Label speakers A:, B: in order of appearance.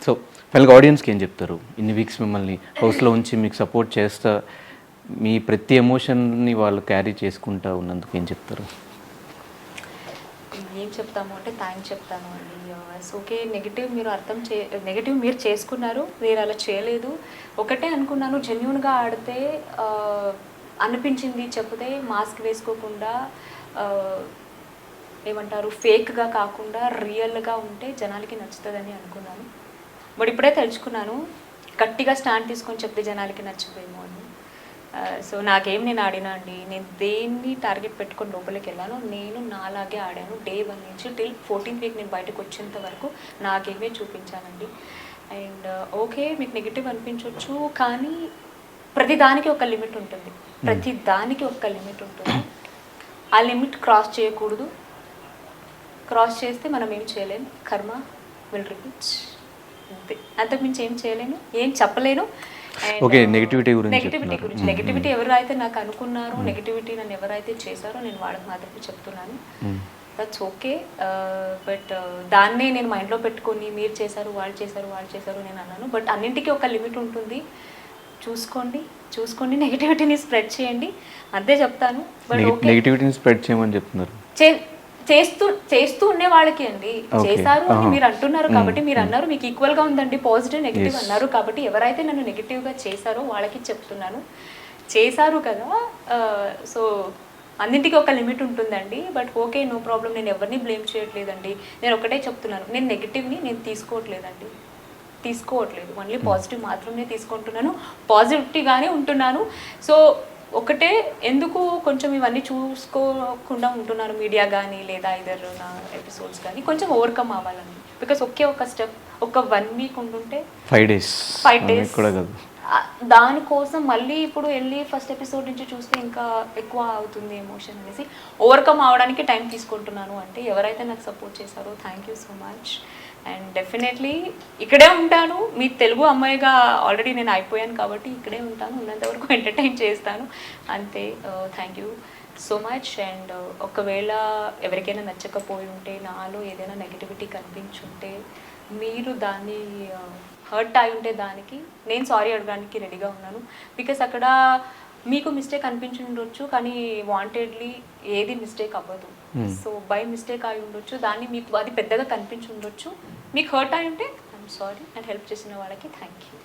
A: So ఫైనల్గా ఆడియన్స్కి ఏం చెప్తారు? ఇన్ని వీక్స్ మిమ్మల్ని హౌస్లో ఉంచి మీకు సపోర్ట్ చేస్తా మీ ప్రతి ఎమోషన్ని వాళ్ళు క్యారీ చేసుకుంటా ఉన్నందుకు ఏం చెప్తారు?
B: ఏం చెప్తాము అంటే థ్యాంక్స్ చెప్తాను అండి. ఓకే, నెగిటివ్ మీరు నెగిటివ్ మీరు చేసుకున్నారు, మీరు అలా చేయలేదు. ఒకటే అనుకున్నాను, జెన్యూన్గా ఆడితే అనిపించింది చెప్తే మాస్క్ వేసుకోకుండా ఏమంటారు ఫేక్గా కాకుండా రియల్గా ఉంటే జనాలకి నచ్చుతుందని అనుకున్నాను. బట్ ఇప్పుడే తెలుసుకున్నాను, గట్టిగా స్టాండ్ తీసుకొని చెప్తే జనాలకి నచ్చదేమో అని. సో నాకేం నేను ఆడినా అండి, నేను దేన్ని టార్గెట్ పెట్టుకొని లోపలికి వెళ్ళాను, నేను నాలాగే ఆడాను. డే 1 నుంచి టిల్ 14th వీక్ నేను బయటకు వచ్చేంత వరకు నా గేమే చూపించానండి. అండ్ ఓకే, మీకు నెగిటివ్ అనిపించవచ్చు, కానీ ప్రతి దానికి ఒక లిమిట్ ఉంటుంది. ప్రతి దానికి ఒక లిమిట్ ఉంటుంది. ఆ లిమిట్ క్రాస్ చేయకూడదు. క్రాస్ చేస్తే మనం ఏం చేయలేము. కర్మ విల్ రిపీట్. అంతే, అంతకుమించి ఏం చేయలేను, ఏం చెప్పలేను.
A: ఓకే, నెగిటివిటీ
B: గురించి నెగిటివిటీ ఎవరైతే నాకు అనుకున్నారో, నెగిటివిటీ నన్ను ఎవరైతే చేశారో నేను వాళ్ళకి మాత్రమే చెప్తున్నాను. That's okay. బట్ దాన్నే నేను మైండ్లో పెట్టుకొని మీరు చేశారు, వాళ్ళు చేశారు నేను అన్నాను. బట్ అన్నింటికీ ఒక లిమిట్ ఉంటుంది. చూసుకోండి నెగిటివిటీని స్ప్రెడ్ చేయండి, అంతే చెప్తాను. బట్
A: నెగిటివిటీని స్ప్రెడ్ చేయమని చెప్తున్నారు.
B: చేస్తూ ఉండే వాళ్ళకి అండి, చేశారు అని మీరు అంటున్నారు కాబట్టి మీరు అన్నారు మీకు ఈక్వల్గా ఉందండి, పాజిటివ్ నెగిటివ్ అన్నారు కాబట్టి ఎవరైతే నన్ను నెగిటివ్గా చేశారో వాళ్ళకి చెప్తున్నాను, చేశారు కదా. సో అన్నింటికీ ఒక లిమిట్ ఉంటుందండి. బట్ ఓకే, నో ప్రాబ్లం, నేను ఎవరిని బ్లేమ్ చేయట్లేదండి. నేను ఒకటే చెప్తున్నాను, నేను నెగిటివ్ని నేను తీసుకోవట్లేదు, ఓన్లీ పాజిటివ్ మాత్రమే తీసుకుంటున్నాను, పాజిటివ్గానే ఉంటున్నాను. సో ఒకటే, ఎందుకు కొంచెం ఇవన్నీ చూసుకోకుండా ఉంటున్నారు మీడియా కానీ లేదా ఇదర్ నా ఎపిసోడ్స్ కానీ కొంచెం ఓవర్కమ్ అవ్వాలండి. బికాస్ ఒక స్టెప్, ఒక 1 వీక్ ఉంటుంటే 5 డేస్
A: కూడా కాదు,
B: దానికోసం మళ్ళీ ఇప్పుడు వెళ్ళి ఫస్ట్ ఎపిసోడ్ నుంచి చూస్తే ఇంకా ఎక్కువ అవుతుంది ఎమోషన్ అనేసి ఓవర్కమ్ అవ్వడానికి టైం తీసుకుంటున్నాను. అంటే ఎవరైతే నాకు సపోర్ట్ చేశారో thank you so much. And definitely ఇక్కడే ఉంటాను, మీ తెలుగు అమ్మాయిగా ఆల్రెడీ నేను అయిపోయాను కాబట్టి ఇక్కడే ఉంటాను, ఉన్నంత వరకు ఎంటర్టైన్ చేస్తాను అంతే. Thank you so much. And ఒకవేళ ఎవరికైనా నచ్చకపోయి ఉంటే, నాలో ఏదైనా నెగిటివిటీ కనిపించుంటే, మీరు దాన్ని హర్ట్ అయి ఉంటే దానికి నేను సారీ అడగడానికి రెడీగా ఉన్నాను. బికాస్ అక్కడ మీకు మిస్టేక్ అనిపించి ఉండొచ్చు, కానీ వాంటెడ్లీ ఏది మిస్టేక్ అవ్వదు. సో బై మిస్టేక్ అయి ఉండొచ్చు, దాన్ని మీకు అది పెద్దగా కనిపించి ఉండొచ్చు. మీకు హర్ట్ అయి ఉంటే ఐఎమ్ సారీ, అండ్ హెల్ప్ చేసిన వాళ్ళకి థ్యాంక్ యూ.